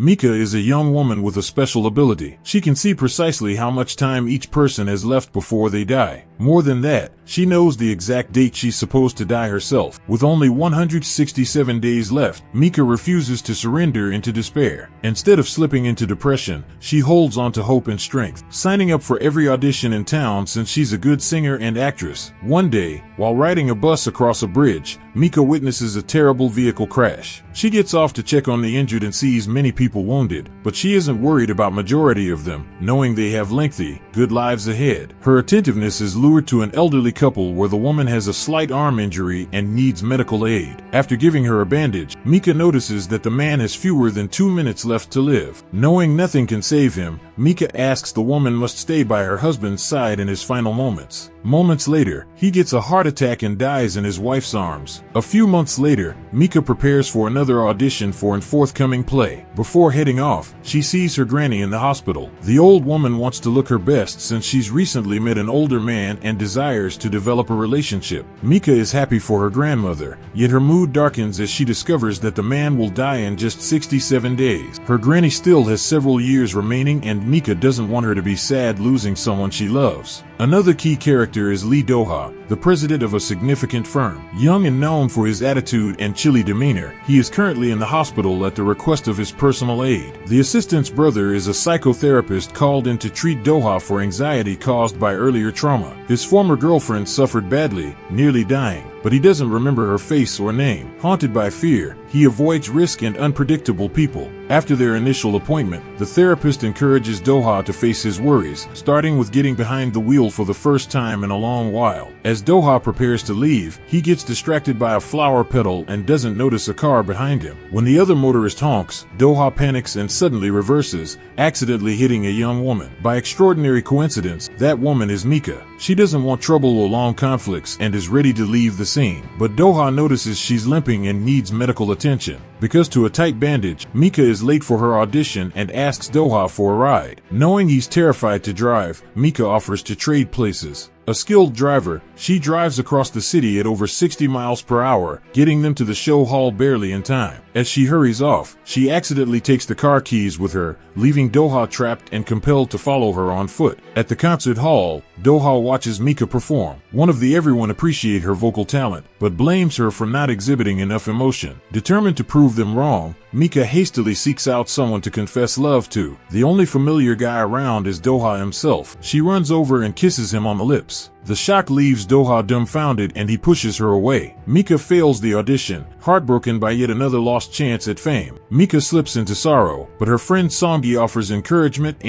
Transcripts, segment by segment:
Mika is a young woman with a special ability. She can see precisely how much time each person has left before they die. More than that, she knows the exact date she's supposed to die herself. With only 167 days left, Mika refuses to surrender into despair. Instead of slipping into depression, she holds on to hope and strength, signing up for every audition in town since she's a good singer and actress. One day, while riding a bus across a bridge, Mika witnesses a terrible vehicle crash. She gets off to check on the injured and sees many people wounded, but she isn't worried about majority of them, knowing they have lengthy, good lives ahead. Her attentiveness is lured to an elderly couple where the woman has a slight arm injury and needs medical aid. After giving her a bandage, Mika notices that the man has fewer than 2 minutes left to live. Knowing nothing can save him, Mika asks the woman must stay by her husband's side in his final moments. Moments later, he gets a heart attack and dies in his wife's arms. A few months later, Mika prepares for another audition for a forthcoming play. Before heading off, she sees her granny in the hospital. The old woman wants to look her best since she's recently met an older man and desires to develop a relationship. Mika is happy for her grandmother, yet her mood darkens as she discovers that the man will die in just 67 days. Her granny still has several years remaining and Mika doesn't want her to be sad losing someone she loves. Another key character is Lee Do-ha, the president of a significant firm. Young and known for his attitude and chilly demeanor, he is currently in the hospital at the request of his personal aide. The assistant's brother is a psychotherapist called in to treat Do-ha for anxiety caused by earlier trauma. His former girlfriend suffered badly, nearly dying, but he doesn't remember her face or name. Haunted by fear, he avoids risk and unpredictable people. After their initial appointment, the therapist encourages Do-ha to face his worries, starting with getting behind the wheel for the first time in a long while. As Do-ha prepares to leave, he gets distracted by a flower petal and doesn't notice a car behind him. When the other motorist honks, Do-ha panics and suddenly reverses, accidentally hitting a young woman. By extraordinary coincidence, that woman is Mika. She doesn't want trouble or long conflicts and is ready to leave the scene. But Do-ha notices she's limping and needs medical attention. Because to a tight bandage, Mika is late for her audition and asks Do-ha for a ride. Knowing he's terrified to drive, Mika offers to trade places. A skilled driver, she drives across the city at over 60 miles per hour, getting them to the show hall barely in time. As she hurries off, she accidentally takes the car keys with her, leaving Do-ha trapped and compelled to follow her on foot. At the concert hall, Do-ha watches Mika perform. Everyone appreciate her vocal talent, but blames her for not exhibiting enough emotion. Determined to prove them wrong, Mika hastily seeks out someone to confess love to. The only familiar guy around is Do-ha himself. She runs over and kisses him on the lips. The shock leaves Do-ha dumbfounded and he pushes her away. Mika fails the audition, heartbroken by yet another lost chance at fame. Mika slips into sorrow, but her friend Songi offers encouragement.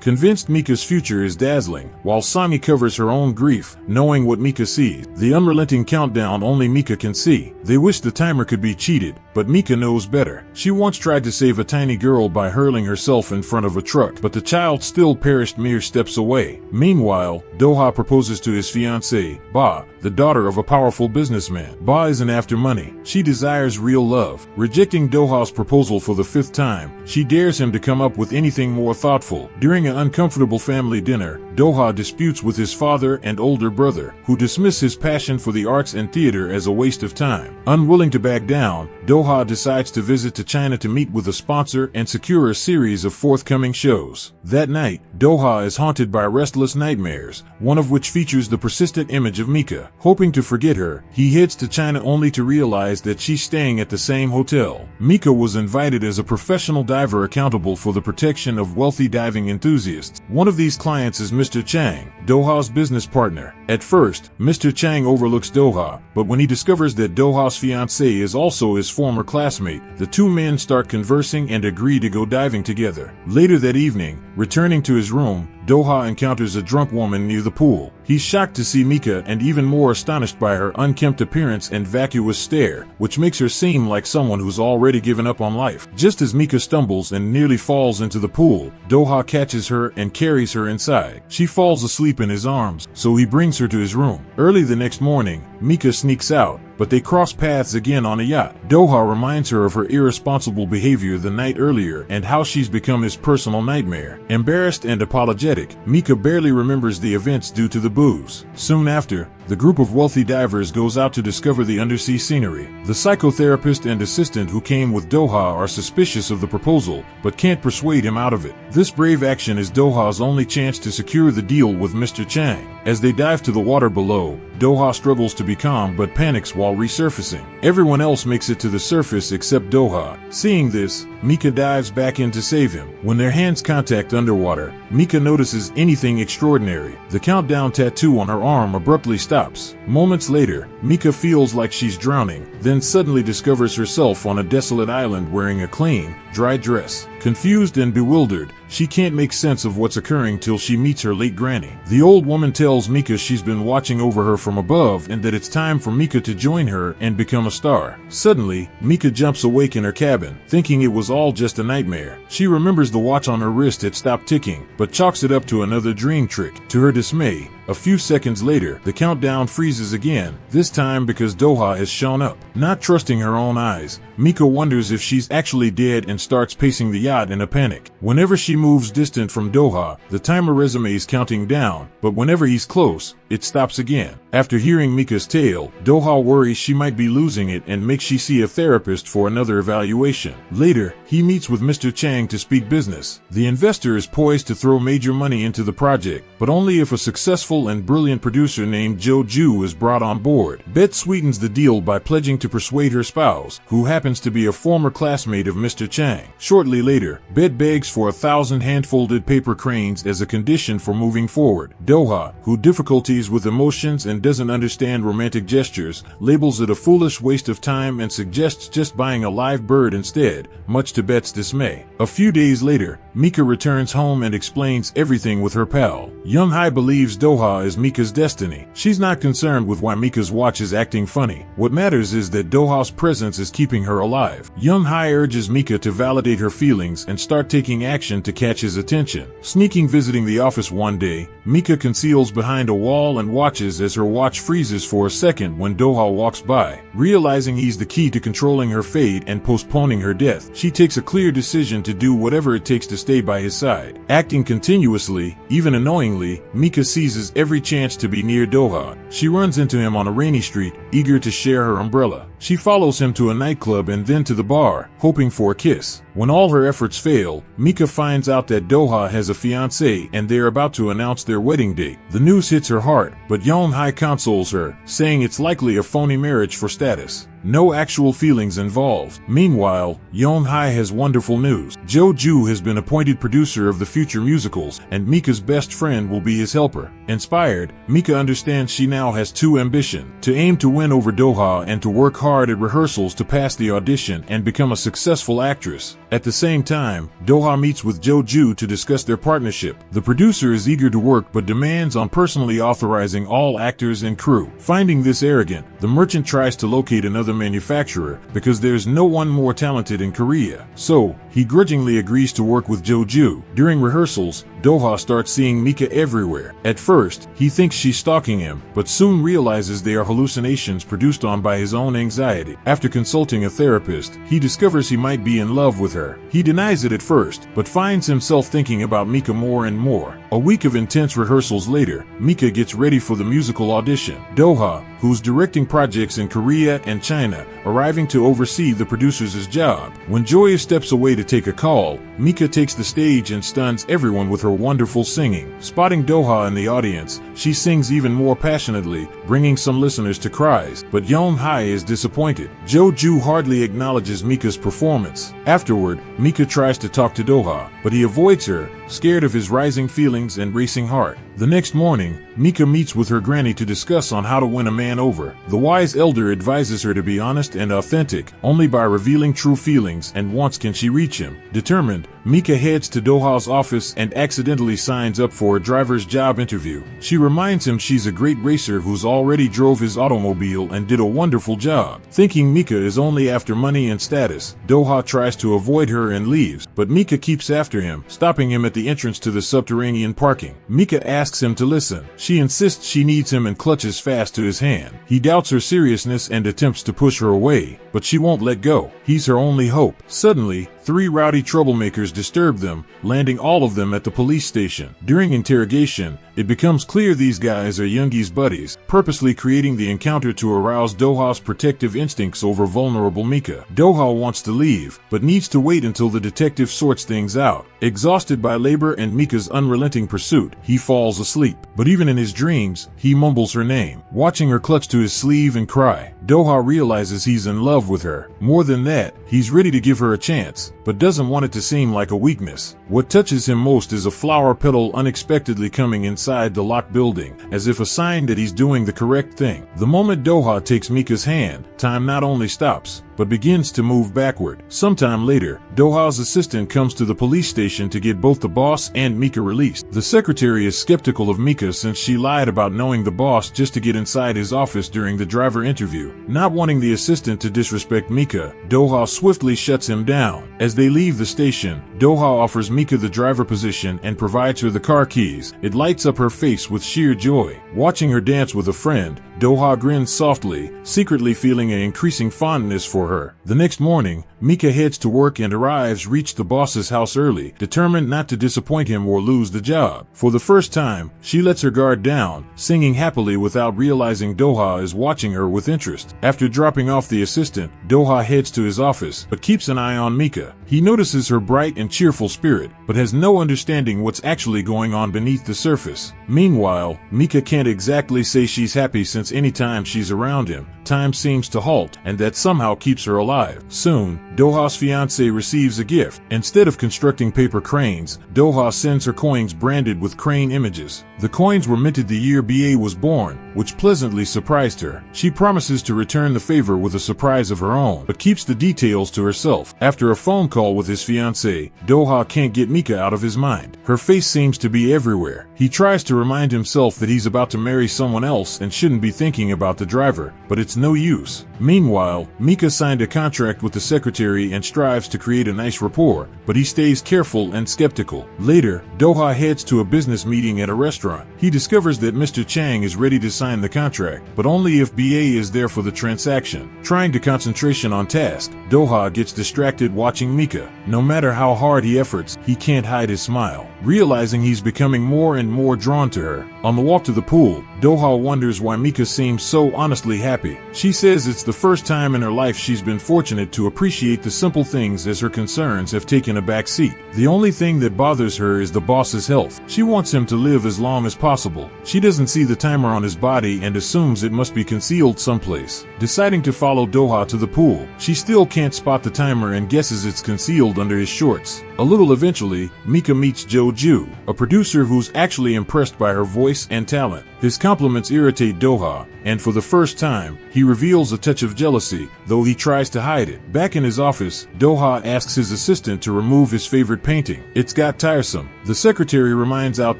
Convinced Mika's future is dazzling, while Songi covers her own grief, knowing what Mika sees. The unrelenting countdown only Mika can see. They wish the timer could be cheated, but Mika knows better. She once tried to save a tiny girl by hurling herself in front of a truck, but the child still perished mere steps away. Meanwhile, Do-ha proposes to his fiancée, Ba, the daughter of a powerful businessman. Ba isn't after money. She desires real love. Rejecting Do-ha's proposal for the 5th time, she dares him to come up with anything more thoughtful. During an uncomfortable family dinner, Do-ha disputes with his father and older brother, who dismiss his passion for the arts and theater as a waste of time. Unwilling to back down, Do-ha decides to visit to China to meet with a sponsor and secure a series of forthcoming shows. That night, Do-ha is haunted by restless nightmares, one of which features the persistent image of Mika. Hoping to forget her, he heads to China only to realize that she's staying at the same hotel. Mika was invited as a professional diver accountable for the protection of wealthy diving enthusiasts. One of these clients is Mr. Chang, Do-ha's business partner. At first, Mr. Chang overlooks Do-ha, but when he discovers that Do-ha's fiancée is also his former classmate, the two men start conversing and agree to go diving together. Later that evening, returning to his room, Do-ha encounters a drunk woman near the pool. He's shocked to see Mika and even more astonished by her unkempt appearance and vacuous stare, which makes her seem like someone who's already given up on life. Just as Mika stumbles and nearly falls into the pool, Do-ha catches her and carries her inside. She falls asleep in his arms, so he brings her to his room. Early the next morning, Mika sneaks out, but they cross paths again on a yacht. Do-ha reminds her of her irresponsible behavior the night earlier and how she's become his personal nightmare. Embarrassed and apologetic, Mika barely remembers the events due to the booze. Soon after, the group of wealthy divers goes out to discover the undersea scenery. The psychotherapist and assistant who came with Doha are suspicious of the proposal, but can't persuade him out of it. This brave action is Doha's only chance to secure the deal with Mr. Chang. As they dive to the water below, Doha struggles to be calm but panics while resurfacing. Everyone else makes it to the surface except Doha. Seeing this, Mika dives back in to save him. When their hands contact underwater, Mika notices anything extraordinary. The countdown tattoo on her arm abruptly stops. Moments later, Mika feels like she's drowning, then suddenly discovers herself on a desolate island wearing a clean, dry dress. Confused and bewildered, she can't make sense of what's occurring till she meets her late granny. The old woman tells Mika she's been watching over her from above and that it's time for Mika to join her and become a star. Suddenly, Mika jumps awake in her cabin, thinking it was all just a nightmare. She remembers the watch on her wrist had stopped ticking, but chalks it up to another dream trick. To her dismay, a few seconds later, the countdown freezes again, this time because Doha has shown up. Not trusting her own eyes, Mika wonders if she's actually dead and starts pacing the yacht in a panic. Whenever she moves distant from Doha, the timer resume is counting down, but whenever he's close, it stops again. After hearing Mika's tale, Doha worries she might be losing it and makes she see a therapist for another evaluation. Later, he meets with Mr. Chang to speak business. The investor is poised to throw major money into the project, but only if a successful and brilliant producer named Joe Ju is brought on board. Bet sweetens the deal by pledging to persuade her spouse, who happens to be a former classmate of Mr. Chang. Shortly later, Bet begs for 1,000 hand-folded paper cranes as a condition for moving forward. Doha, who difficulties with emotions and doesn't understand romantic gestures, labels it a foolish waste of time and suggests just buying a live bird instead, much to Bet's dismay. A few days later, Mika returns home and explains everything with her pal. Young Hai believes Doha is Mika's destiny. She's not concerned with why Mika's watch is acting funny. What matters is that Doha's presence is keeping her alive. Young Hai urges Mika to validate her feelings and start taking action to catch his attention. Sneaking visiting the office one day, Mika conceals behind a wall and watches as her watch freezes for a second when Doha walks by. Realizing he's the key to controlling her fate and postponing her death, she takes a clear decision to do whatever it takes to stay by his side. Acting continuously, even annoyingly, Mika seizes every chance to be near Doha. She runs into him on a rainy street, eager to share her umbrella. She follows him to a nightclub and then to the bar, hoping for a kiss. When all her efforts fail, Mika finds out that Doha has a fiancé and they're about to announce their wedding date. The news hits her heart, but Young Hai consoles her, saying it's likely a phony marriage for status. No actual feelings involved. Meanwhile, Young Hai has wonderful news. Joe Ju has been appointed producer of the future musicals, and Mika's best friend will be his helper. Inspired, Mika understands she now has two ambitions: to aim to win over Doha and to work hard at rehearsals to pass the audition and become a successful actress. At the same time, Doha meets with Joe Ju to discuss their partnership. The producer is eager to work but demands on personally authorizing all actors and crew. Finding this arrogant, the merchant tries to locate another manufacturer because there's no one more talented in Korea. So, he grudgingly agrees to work with Joe Ju. During rehearsals, Doha starts seeing Mika everywhere. At first, he thinks she's stalking him, but soon realizes they are hallucinations produced on by his own anxiety. After consulting a therapist, he discovers he might be in love with her. He denies it at first, but finds himself thinking about Mika more and more. A week of intense rehearsals later, Mika gets ready for the musical audition. Doha, who's directing projects in Korea and China, arriving to oversee the producer's job. When Joya steps away to take a call, Mika takes the stage and stuns everyone with her wonderful singing. Spotting Doha in the audience, she sings even more passionately, bringing some listeners to cries. But Young Hai is disappointed. Joe Ju hardly acknowledges Mika's performance. Afterward, Mika tries to talk to Doha, but he avoids her, scared of his rising feelings and racing heart. The next morning, Mika meets with her granny to discuss on how to win a man over. The wise elder advises her to be honest and authentic, only by revealing true feelings, and once can she reach him. Determined, Mika heads to Doha's office and accidentally signs up for a driver's job interview. She reminds him she's a great racer who's already drove his automobile and did a wonderful job. Thinking Mika is only after money and status, Doha tries to avoid her and leaves, but Mika keeps after him, stopping him at the entrance to the subterranean parking. Mika asks him to listen. She insists she needs him and clutches fast to his hand. He doubts her seriousness and attempts to push her away, but she won't let go. He's her only hope. Suddenly, 3 rowdy troublemakers disturb them, landing all of them at the police station. During interrogation, it becomes clear these guys are Yoongi's buddies, purposely creating the encounter to arouse Do-ha's protective instincts over vulnerable Mika. Do-ha wants to leave, but needs to wait until the detective sorts things out. Exhausted by labor and Mika's unrelenting pursuit, he falls asleep. But even in his dreams, he mumbles her name. Watching her clutch to his sleeve and cry, Do-ha realizes he's in love with her. More than that, he's ready to give her a chance, but doesn't want it to seem like a weakness. What touches him most is a flower petal unexpectedly coming inside the locked building, as if a sign that he's doing the correct thing. The moment Do-ha takes Mika's hand, time not only stops, but begins to move backward. Sometime later, Do-ha's assistant comes to the police station to get both the boss and Mika released. The secretary is skeptical of Mika since she lied about knowing the boss just to get inside his office during the driver interview. Not wanting the assistant to disrespect Mika, Do-ha swiftly shuts him down. As they leave the station, Do-ha offers Mika the driver position and provides her the car keys. It lights up her face with sheer joy. Watching her dance with a friend, Do-ha grins softly, secretly feeling an increasing fondness for her. The next morning, Mika heads to work and reach the boss's house early, determined not to disappoint him or lose the job. For the first time, she lets her guard down, singing happily without realizing Do-ha is watching her with interest. After dropping off the assistant, Do-ha heads to his office, but keeps an eye on Mika. He notices her bright and cheerful spirit, but has no understanding what's actually going on beneath the surface. Meanwhile, Mika can't exactly say she's happy since anytime she's around him, time seems to halt, and that somehow keeps her alive. Soon, Do-ha's fiancé receives a gift. Instead of constructing paper cranes, Do-ha sends her coins branded with crane images. The coins were minted the year BA was born, which pleasantly surprised her. She promises to return the favor with a surprise of her own, but keeps the details to herself. After a phone call with his fiancé, Do-ha can't get Mika out of his mind. Her face seems to be everywhere. He tries to remind himself that he's about to marry someone else and shouldn't be thinking about the driver, but it's no use. Meanwhile, Mika signed a contract with the secretary and strives to create a nice rapport, but he stays careful and skeptical. Later, Do-ha heads to a business meeting at a restaurant. He discovers that Mr. Chang is ready to sign the contract, but only if BA is there for the transaction. Trying to concentration on task, Do-ha gets distracted watching Mika. No matter how hard he efforts, he can't hide his smile. Realizing he's becoming more and more drawn to her, on the walk to the pool, Do-ha wonders why Mika seems so honestly happy. She says it's the first time in her life she's been fortunate to appreciate the simple things as her concerns have taken a back seat. The only thing that bothers her is the boss's health. She wants him to live as long as possible. She doesn't see the timer on his body and assumes it must be concealed someplace. Deciding to follow Do-ha to the pool, she still can't spot the timer and guesses it's concealed under his shorts. A little eventually, Mika meets Jo-ju, a producer who's actually impressed by her voice and talent. His compliments irritate Do-ha, and for the first time, he reveals a touch of jealousy, though he tries to hide it. Back in his office, Do-ha asks his assistant to remove his favorite painting. It's got tiresome. The secretary reminds out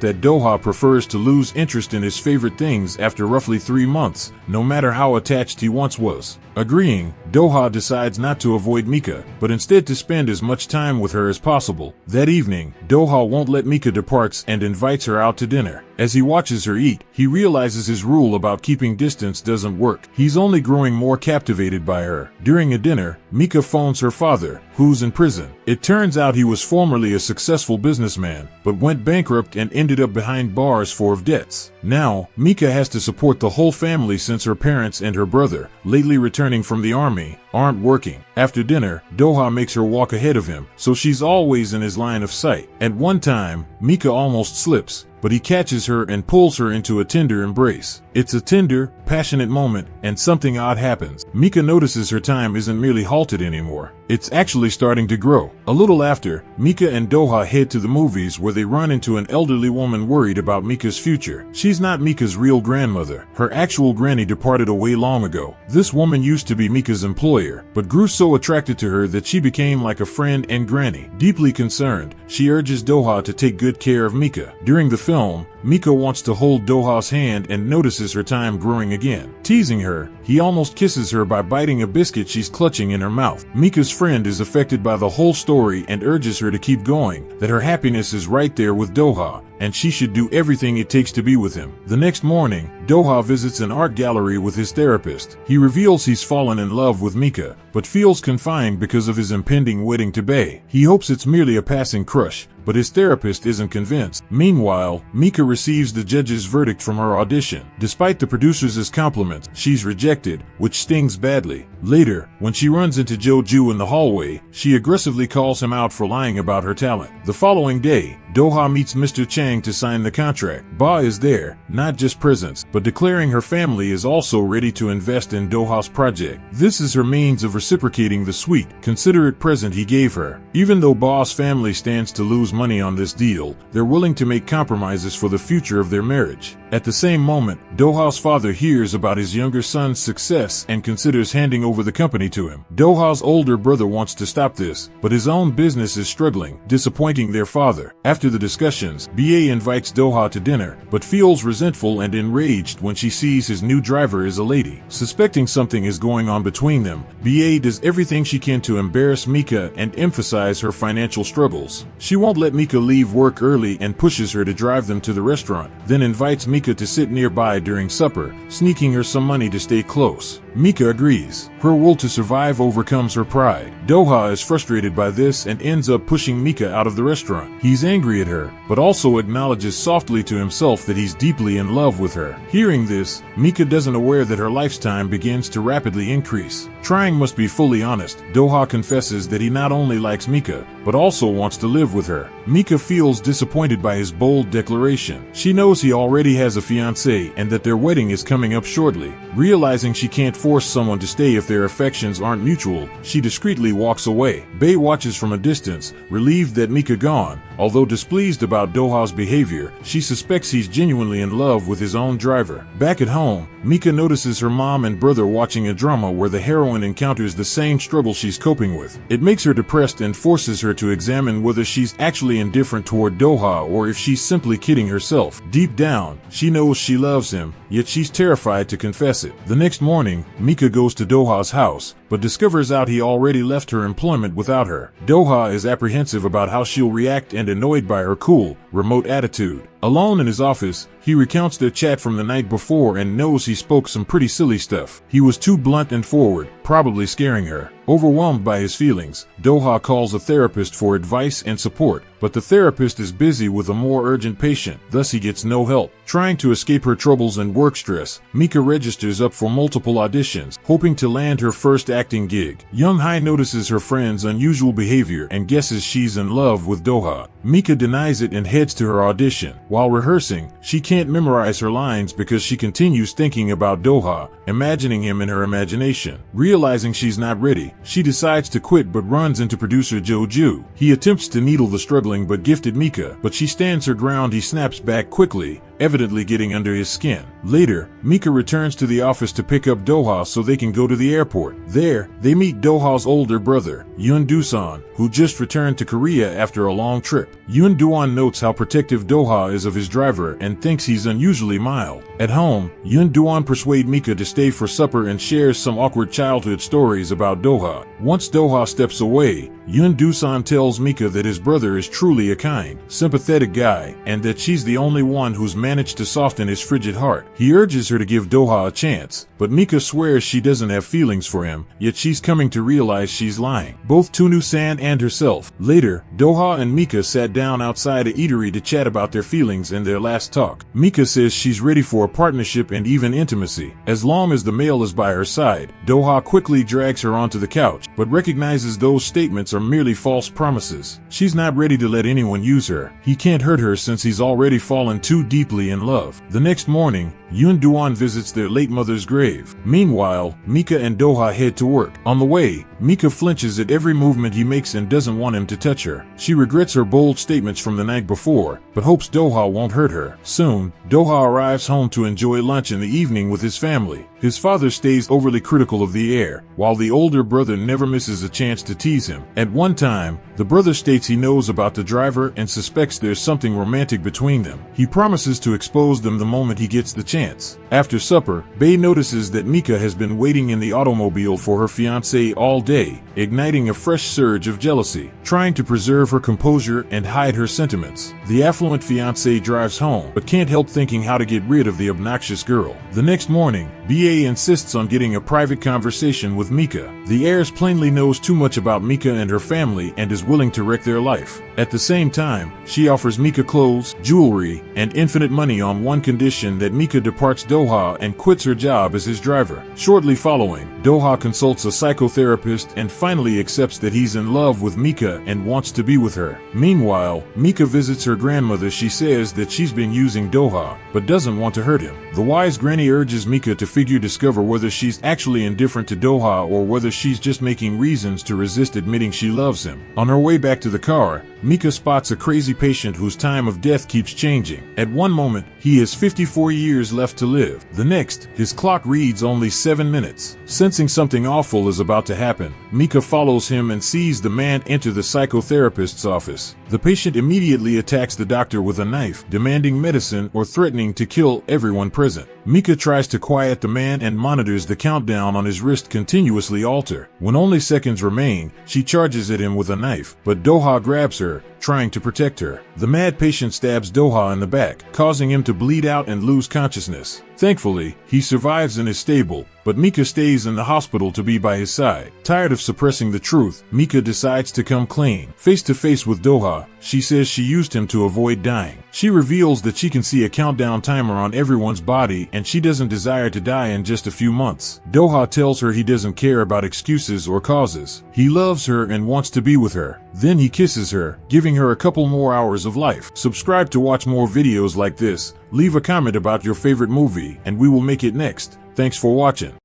that Do-ha prefers to lose interest in his favorite things after roughly 3 months, no matter how attached he once was. Agreeing, Do-ha decides not to avoid Mika, but instead to spend as much time with her as possible. That evening, Do-ha won't let Mika depart and invites her out to dinner. As he watches her eat, he realizes his rule about keeping distance doesn't work. He's only growing more captivated by her. During a dinner, Mika phones her father, who's in prison. It turns out he was formerly a successful businessman, but went bankrupt and ended up behind bars for debts. Now, Mika has to support the whole family since her parents and her brother, lately returning from the army, aren't working. After dinner, Do-ha makes her walk ahead of him, so she's always in his line of sight. At one time, Mika almost slips, but he catches her and pulls her into a tender embrace. It's a tender, passionate moment, and something odd happens. Mika notices her time isn't merely halted anymore. It's actually starting to grow. A little after, Mika and Do-ha head to the movies where they run into an elderly woman worried about Mika's future. She's not Mika's real grandmother. Her actual granny departed away long ago. This woman used to be Mika's employer, but grew so attracted to her that she became like a friend and granny. Deeply concerned, she urges Do-ha to take good care of Mika. During the film, Mika wants to hold Do-ha's hand and notices her time growing again. Teasing her, he almost kisses her by biting a biscuit she's clutching in her mouth. Mika's friend is affected by the whole story and urges her to keep going, that her happiness is right there with Do-ha, and she should do everything it takes to be with him. The next morning, Doha visits an art gallery with his therapist. He reveals he's fallen in love with Mika, but feels confined because of his impending wedding to Bae. He hopes it's merely a passing crush, but his therapist isn't convinced. Meanwhile, Mika receives the judge's verdict from her audition. Despite the producer's compliments, she's rejected, which stings badly. Later, when she runs into Joju in the hallway, she aggressively calls him out for lying about her talent. The following day, Doha meets Mr. Chang to sign the contract. Ba is there, not just presents, but declaring her family is also ready to invest in Doha's project. This is her means of reciprocating the sweet, considerate present he gave her. Even though Ba's family stands to lose money on this deal, they're willing to make compromises for the future of their marriage. At the same moment, Doha's father hears about his younger son's success and considers handing over the company to him. Doha's older brother wants to stop this, but his own business is struggling, disappointing their father. After the discussions, Ba invites Doha to dinner, but feels resentful and enraged when she sees his new driver is a lady. Suspecting something is going on between them, Ba does everything she can to embarrass Mika and emphasize her financial struggles. She won't let Mika leave work early and pushes her to drive them to the restaurant, then invites Mika to sit nearby during supper, sneaking her some money to stay close. Mika agrees. Her will to survive overcomes her pride. Doha is frustrated by this and ends up pushing Mika out of the restaurant. He's angry at her, but also acknowledges softly to himself that he's deeply in love with her. Hearing this, Mika doesn't aware that her lifetime begins to rapidly increase. Trying must be fully honest, Doha confesses that he not only likes Mika, but also wants to live with her. Mika feels disappointed by his bold declaration. She knows he already has a fiancé and that their wedding is coming up shortly. Realizing she can't force someone to stay if their affections aren't mutual, she discreetly walks away. Bae watches from a distance, relieved that Mika gone. Although displeased about Doha's behavior, she suspects he's genuinely in love with his own driver. Back at home, Mika notices her mom and brother watching a drama where the heroine encounters the same struggle she's coping with. It makes her depressed and forces her to examine whether she's actually indifferent toward Doha or if she's simply kidding herself. Deep down, she knows she loves him, yet she's terrified to confess it. The next morning, Mika goes to Doha's house, but discovers out he already left her employment without her. Doha is apprehensive about how she'll react and annoyed by her cool, remote attitude. Alone in his office, he recounts their chat from the night before and knows he spoke some pretty silly stuff. He was too blunt and forward, probably scaring her. Overwhelmed by his feelings, Doha calls a therapist for advice and support, but the therapist is busy with a more urgent patient, thus he gets no help. Trying to escape her troubles and work stress, Mika registers up for multiple auditions, hoping to land her first acting gig. Young Hai notices her friend's unusual behavior and guesses she's in love with Doha. Mika denies it and heads to her audition. While rehearsing, she can't memorize her lines because she continues thinking about Doha, imagining him in her imagination. Realizing she's not ready, she decides to quit but runs into producer Joju. He attempts to needle the struggling but gifted Mika, but she stands her ground. He snaps back quickly, evidently getting under his skin. Later, Mika returns to the office to pick up Doha so they can go to the airport. There, they meet Doha's older brother, Yoon Do-san, who just returned to Korea after a long trip. Yoon Do-won notes how protective Doha is of his driver and thinks he's unusually mild. At home, Yoon Do-won persuades Mika to stay for supper and shares some awkward childhood stories about Doha. Once Doha steps away, Yoon Do-san tells Mika that his brother is truly a kind, sympathetic guy, and that she's the only one who's managed to soften his frigid heart. He urges her to give Doha a chance, but Mika swears she doesn't have feelings for him, yet she's coming to realize she's lying. Both Tunu-san and herself. Later, Doha and Mika sat down outside a eatery to chat about their feelings in their last talk. Mika says she's ready for a partnership and even intimacy, as long as the male is by her side. Doha quickly drags her onto the couch, but recognizes those statements are merely false promises. She's not ready to let anyone use her. He can't hurt her since he's already fallen too deeply in love. The next morning, Yoon Do-won visits their late mother's grave. Meanwhile, Mika and Doha head to work. On the way, Mika flinches at every movement he makes and doesn't want him to touch her. She regrets her bold statements from the night before, but hopes Doha won't hurt her. Soon, Doha arrives home to enjoy lunch in the evening with his family. His father stays overly critical of the heir, while the older brother never misses a chance to tease him. At one time, the brother states he knows about the driver and suspects there's something romantic between them. He promises to expose them the moment he gets the chance. After supper, Bae notices that Mika has been waiting in the automobile for her fiancé all day, igniting a fresh surge of jealousy. Trying to preserve her composure and hide her sentiments, the affluent fiancé drives home, but can't help thinking how to get rid of the obnoxious girl. The next morning, BA insists on getting a private conversation with Mika. The heiress plainly knows too much about Mika and her family and is willing to wreck their life. At the same time, she offers Mika clothes, jewelry, and infinite money on one condition: that Mika departs Doha and quits her job as his driver. Shortly following, Doha consults a psychotherapist and finally accepts that he's in love with Mika and wants to be with her. Meanwhile, Mika visits her grandmother. She says that she's been using Doha, but doesn't want to hurt him. The wise granny urges Mika to discover whether she's actually indifferent to Doha or whether she's just making reasons to resist admitting she loves him. On her way back to the car, Mika spots a crazy patient whose time of death keeps changing. At one moment, he has 54 years left to live. The next, his clock reads only 7 minutes. Sensing something awful is about to happen, Mika follows him and sees the man enter the psychotherapist's office. The patient immediately attacks the doctor with a knife, demanding medicine or threatening to kill everyone present. Mika tries to quiet the man and monitors the countdown on his wrist continuously alter. When only seconds remain, she charges at him with a knife, but Doha grabs her, trying to protect her. The mad patient stabs Doha in the back, causing him to bleed out and lose consciousness. Thankfully, he survives and is stable, but Mika stays in the hospital to be by his side. Tired of suppressing the truth, Mika decides to come clean. Face to face with Doha, she says she used him to avoid dying. She reveals that she can see a countdown timer on everyone's body and she doesn't desire to die in just a few months. Doha tells her he doesn't care about excuses or causes. He loves her and wants to be with her. Then he kisses her, giving her a couple more hours of life. Subscribe to watch more videos like this. Leave a comment about your favorite movie and we will make it next. Thanks for watching.